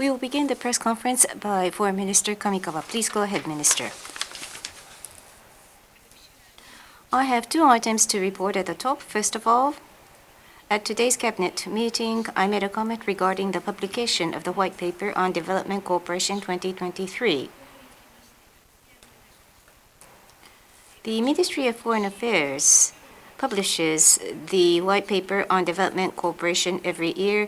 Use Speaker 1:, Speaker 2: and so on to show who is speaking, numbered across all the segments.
Speaker 1: We will begin the press conference by Foreign Minister Kamikawa. Please go ahead, Minister. I have two items to report at the top. First of all, at today's cabinet meeting, I made a comment regarding the publication of the White Paper on Development Cooperation 2023. The Ministry of Foreign Affairs publishes the White Paper on Development Cooperation every year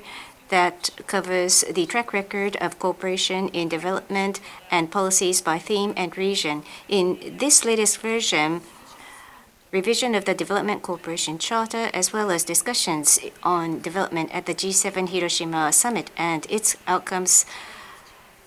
Speaker 1: that covers the track record of cooperation in development and policies by theme and region. In this latest version, revision of the Development Cooperation Charter, as well as discussions on development at the G7 Hiroshima Summit and its outcomes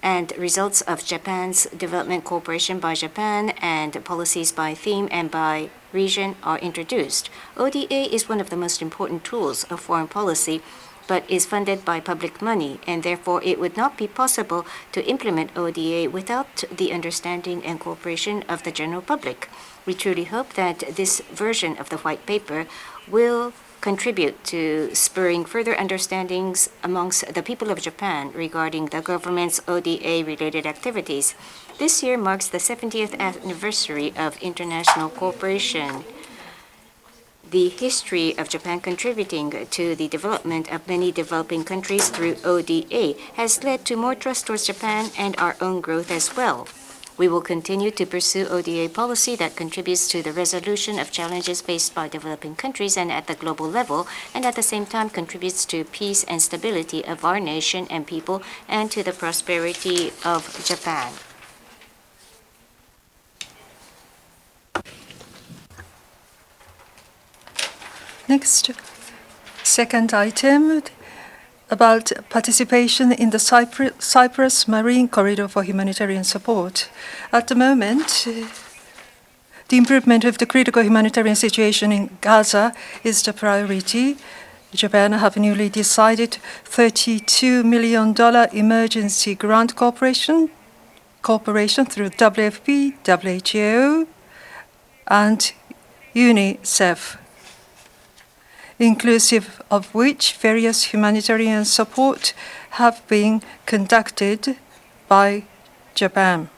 Speaker 1: and results of Japan's development cooperation by Japan and policies by theme and by region are introduced. ODA is one of the most important tools of foreign policy, but is funded by public money, and therefore it would not be possible to implement ODA without the understanding and cooperation of the general public. We truly hope that this version of the White Paper will contribute to spurring further understandings amongst the people of Japan regarding the government's ODA-related activities. This year marks the 70th anniversary of international cooperation. The history of Japan contributing to the development of many developing countries through ODA has led to more trust towards Japan and our own growth as well. We will continue to pursue ODA policy that contributes to the resolution of challenges faced by developing countries and at the global level, and at the same time contributes to peace and stability of our nation and people and to the prosperity of Japan.
Speaker 2: Next, second item about participation in the Cyprus Marine Corridor for humanitarian support. At the moment, the improvement of the critical humanitarian situation in Gaza is the priority. Japan have newly decided $32 million emergency grant cooperation through WFP, WHO, and UNICEF, inclusive of which various humanitarian support have been conducted by Japan.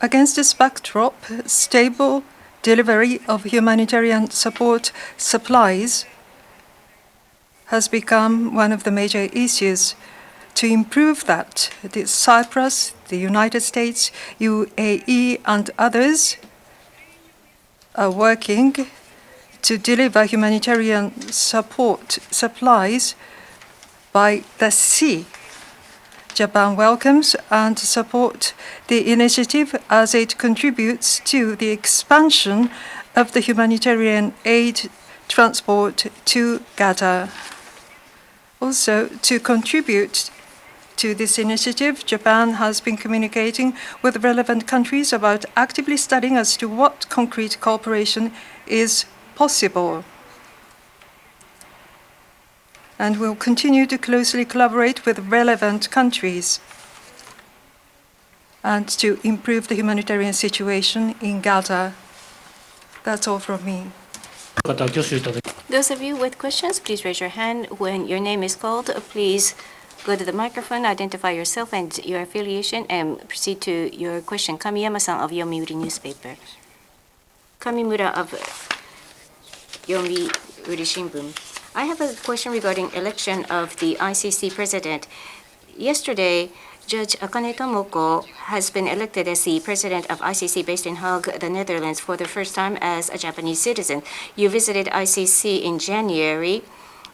Speaker 2: Against this backdrop, stable delivery of humanitarian support supplies has become one of the major issues. To improve that, Cyprus, the United States, UAE, and others are working to deliver humanitarian support supplies by the sea. Japan welcomes and supports the initiative as it contributes to the expansion of the humanitarian aid transport to Gaza. Also, to contribute to this initiative, Japan has been communicating with relevant countries about actively studying as to what concrete cooperation is possible. And will continue to closely collaborate with relevant countries and to improve the humanitarian situation in Gaza. That's all from me.
Speaker 1: Those of you with questions, please raise your hand. When your name is called, please go to the microphone, identify yourself and your affiliation, and proceed to your question. Kamiyama-san of Yomiuri Newspaper. Kamimura of Yomiuri Shimbun. I have a question regarding election of the ICC president. Yesterday, Judge Akane Tomoko has been elected as the president of ICC based in Hague, the Netherlands, for the first time as a Japanese citizen. You visited ICC in January.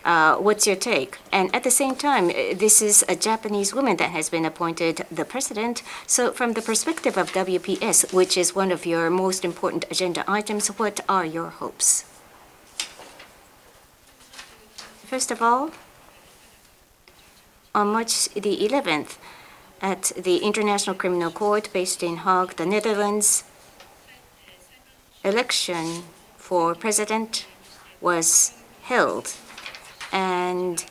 Speaker 1: What's your take? And at the same time, this is a Japanese woman that has been appointed the president. So from the perspective of WPS, which is one of your most important agenda items, what are your hopes? First of all, on March the 11th, at the International Criminal Court based in Hague, the Netherlands, election for president was held. And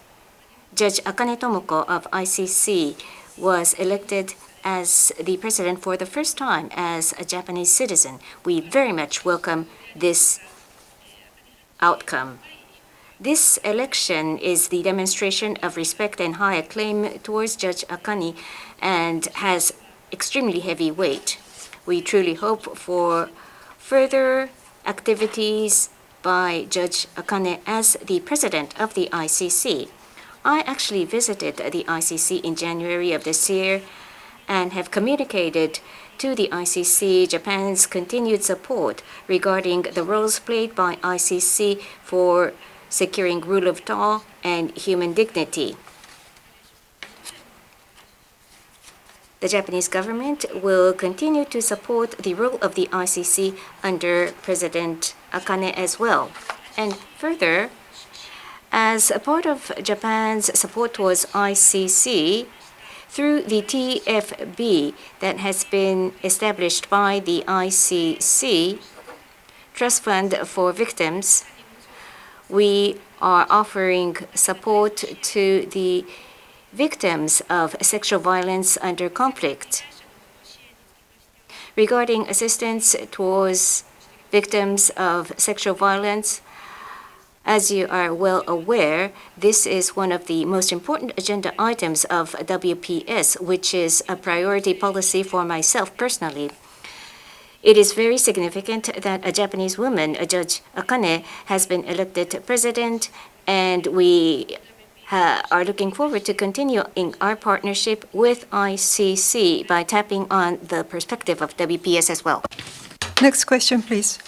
Speaker 1: Judge Akane Tomoko of ICC was elected as the president for the first time as a Japanese citizen. We very much welcome this outcome. This election is the demonstration of respect and high acclaim towards Judge Akane and has extremely heavy weight. We truly hope for further activities by Judge Akane as the president of the ICC. I actually visited the ICC in January of this year and have communicated to the ICC Japan's continued support regarding the roles played by ICC for securing rule of law and human dignity. The Japanese government will continue to support the role of the ICC under President Akane as well. And further, as a part of Japan's support towards ICC, through the TFB that has been established by the ICC, Trust Fund for Victims, we are offering support to the victims of sexual violence under conflict. Regarding assistance towards victims of sexual violence, as you are well aware, this is one of the most important agenda items of WPS, which is a priority policy for myself personally. It is very significant that a Japanese woman, Judge Akane, has been elected president, and we are looking forward to continuing our partnership with ICC by tapping on the perspective of WPS as well.
Speaker 2: Next question, please.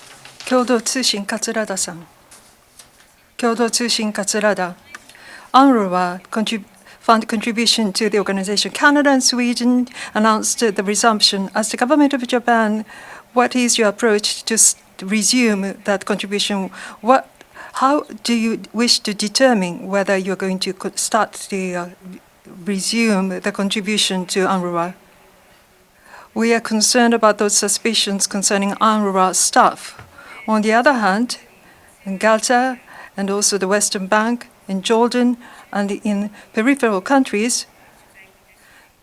Speaker 2: 共同通信桂田さん。共同通信桂田。UNRWA fund contribution to the organization. Canada and Sweden announced the resumption. As the government of Japan, what is your approach to resume that contribution? How do you wish to determine whether you're going to start the resume the contribution to UNRWA? We are concerned about those suspicions concerning UNRWA staff. On the other hand, in Gaza and also the Western Bank, in Jordan, and in peripheral countries,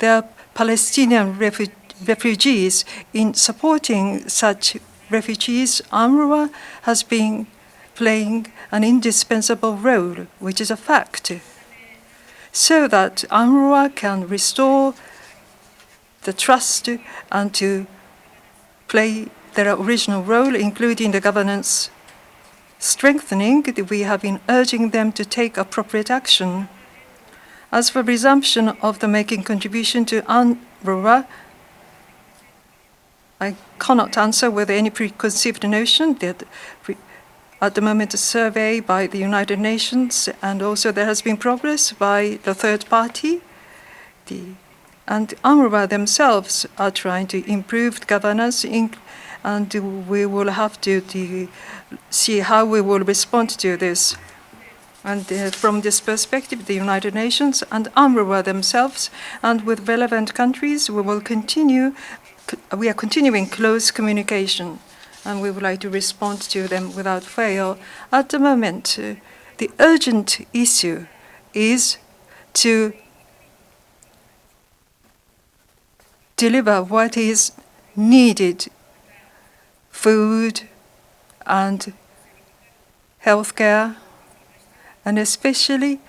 Speaker 2: there are Palestinian refugees. In supporting such refugees, UNRWA has been playing an indispensable role, which is a fact, so that UNRWA can restore the trust and to play their original role, including the governance strengthening. We have been urging them to take appropriate action. As for resumption of the making contribution to UNRWA, I cannot answer with any preconceived notion. That at the moment, a survey by the United Nations, and also there has been progress by the third party. And UNRWA themselves are trying to improve governance, and we will have to see how we will respond to this. And from this perspective, the United Nations and UNRWA themselves, and with relevant countries, we are continuing close communication, and we would like to respond to them without fail. At the moment, the urgent issue is to deliver what is needed: food and healthcare, and especially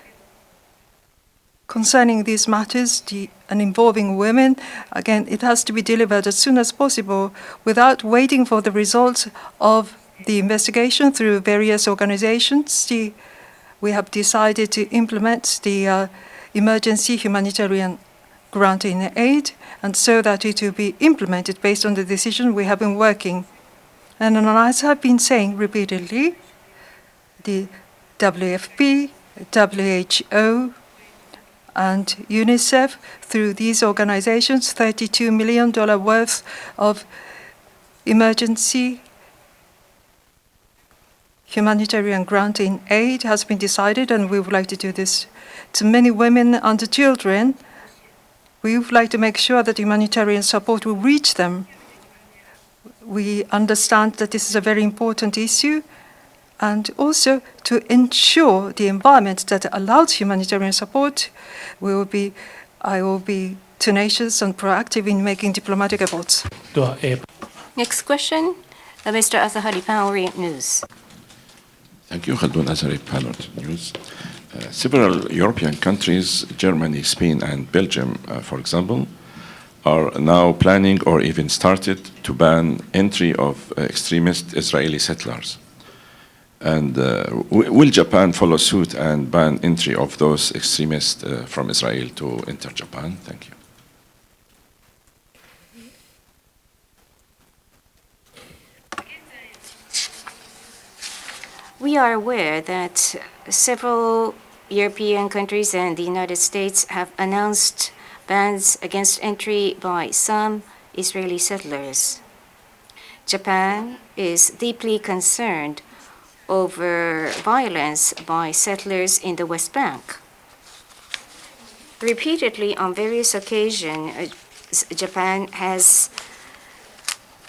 Speaker 2: concerning these matters and involving women. Again, it has to be delivered as soon as possible without waiting for the results of the investigation through various organizations. We have decided to implement the emergency humanitarian grant in aid, and so that it will be implemented based on the decision we have been working. And as I've been saying repeatedly, the WFP, WHO, and UNICEF, through these organizations, $32 million worth of emergency humanitarian grant in aid has been decided, and we would like to do this to many women and children. We would like to make sure that humanitarian support will reach them. We understand that this is a very important issue, and also to ensure the environment that allows humanitarian support, I will be tenacious and proactive in making diplomatic efforts.
Speaker 1: Next question, Mr. Asahari, Pan Orient News.
Speaker 3: Thank you, Khaldun Azari, Panel News. Several European countries, Germany, Spain, and Belgium, for example, are now planning or even started to ban entry of extremist Israeli settlers. And will Japan follow suit and ban entry of those extremists from Israel to enter Japan? Thank you.
Speaker 1: We are aware that several European countries and the United States have announced bans against entry by some Israeli settlers. Japan is deeply concerned over violence by settlers in the West Bank. Repeatedly, on various occasions, Japan has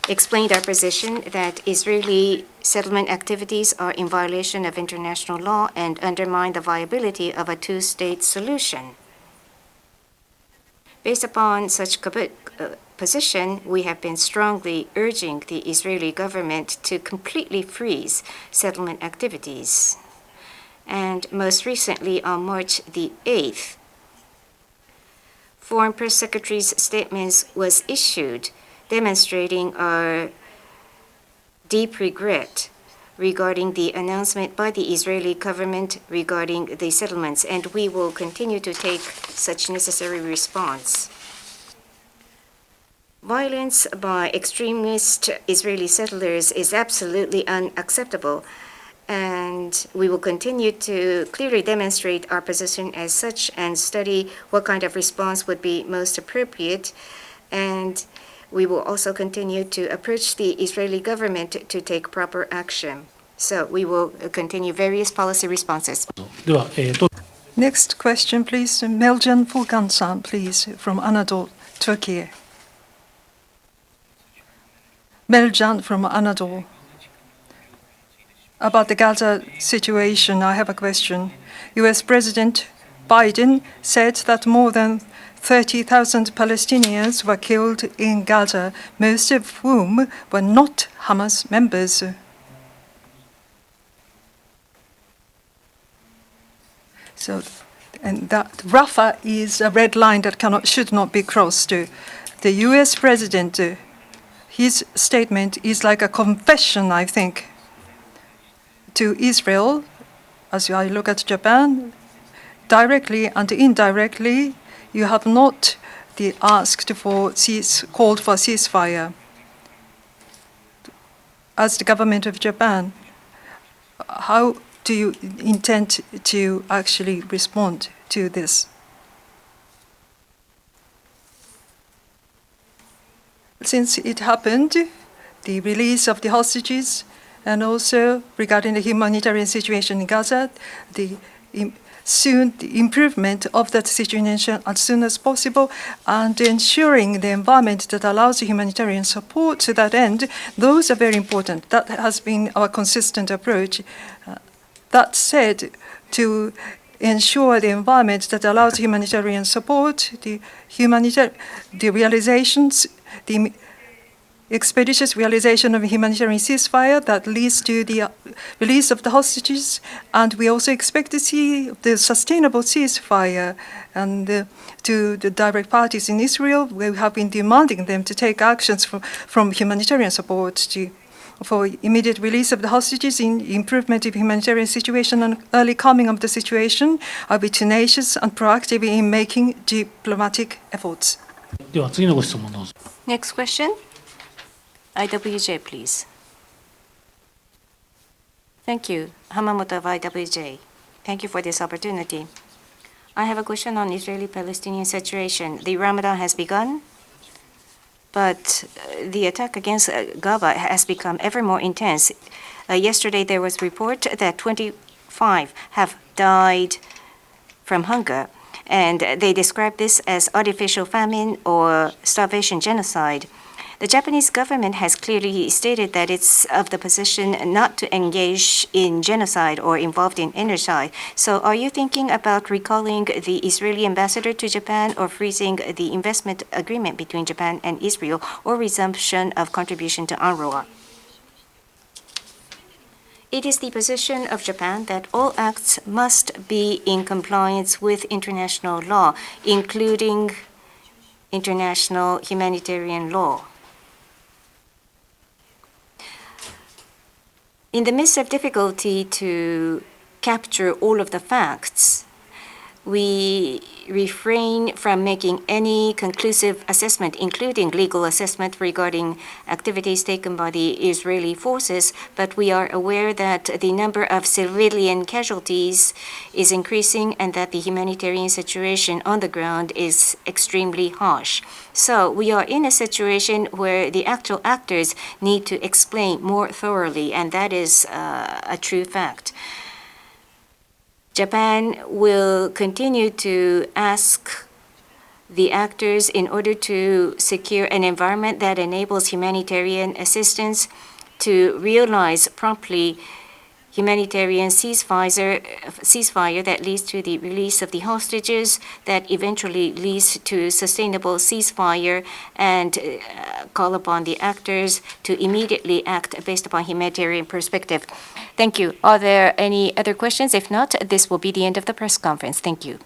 Speaker 1: explained our position that Israeli settlement activities are in violation of international law and undermine the viability of a two-state solution. Based upon such position, we have been strongly urging the Israeli government to completely freeze settlement activities. And most recently, on March the 8th, Foreign Press Secretary's statements was issued demonstrating our deep regret regarding the announcement by the Israeli government regarding the settlements, and we will continue to take such necessary response. Violence by extremist Israeli settlers is absolutely unacceptable, and we will continue to clearly demonstrate our position as such and study what kind of response would be most appropriate. And we will also continue to approach the Israeli government to take proper action. So we will continue various policy responses.
Speaker 2: Next question, please. Meljan Furkan-san, please, from Anadolu, Turkey. Meljan from Anadolu. About the Gaza situation, I have a question. US President Biden said that more than 30,000 Palestinians were killed in Gaza, most of whom were not Hamas members. So, and that Rafah is a red line that should not be crossed. The US President, his statement is like a confession, I think, to Israel. As I look at Japan, directly and indirectly, you have not asked for called for ceasefire. As the government of Japan, how do you intend to actually respond to this? Since it happened, the release of the hostages, and also regarding the humanitarian situation in Gaza, the improvement of that situation as soon as possible, and ensuring the environment that allows humanitarian support to that end, those are very important. That has been our consistent approach. That said, to ensure the environment that allows humanitarian support, the realizations, the expeditious realization of a humanitarian ceasefire that leads to the release of the hostages, and we also expect to see the sustainable ceasefire. And to the direct parties in Israel, we have been demanding them to take actions from humanitarian support for immediate release of the hostages, in improvement of humanitarian situation, and early calming of the situation. I'll be tenacious and proactive in making diplomatic efforts.
Speaker 1: Next question. IWJ, please. Thank you. Hamamoto of IWJ. Thank you for this opportunity. I have a question on Israeli-Palestinian situation. The Ramadan has begun, but the attack against Gaza has become ever more intense. Yesterday, there was a report that 25 have died from hunger, and they described this as artificial famine or starvation genocide. The Japanese government has clearly stated that it's of the position not to engage in genocide or involved in genocide. So are you thinking about recalling the Israeli ambassador to Japan, or freezing the investment agreement between Japan and Israel, or resumption of contribution to UNRWA? It is the position of Japan that all acts must be in compliance with international law, including international humanitarian law. In the midst of difficulty to capture all of the facts, we refrain from making any conclusive assessment, including legal assessment regarding activities taken by the Israeli forces, but we are aware that the number of civilian casualties is increasing and that the humanitarian situation on the ground is extremely harsh. So we are in a situation where the actual actors need to explain more thoroughly, and that is a true fact. Japan will continue to ask the actors in order to secure an environment that enables humanitarian assistance to realize promptly humanitarian ceasefire that leads to the release of the hostages, that eventually leads to sustainable ceasefire, and call upon the actors to immediately act based upon humanitarian perspective. Thank you. Are there any other questions? If not, this will be the end of the press conference. Thank you.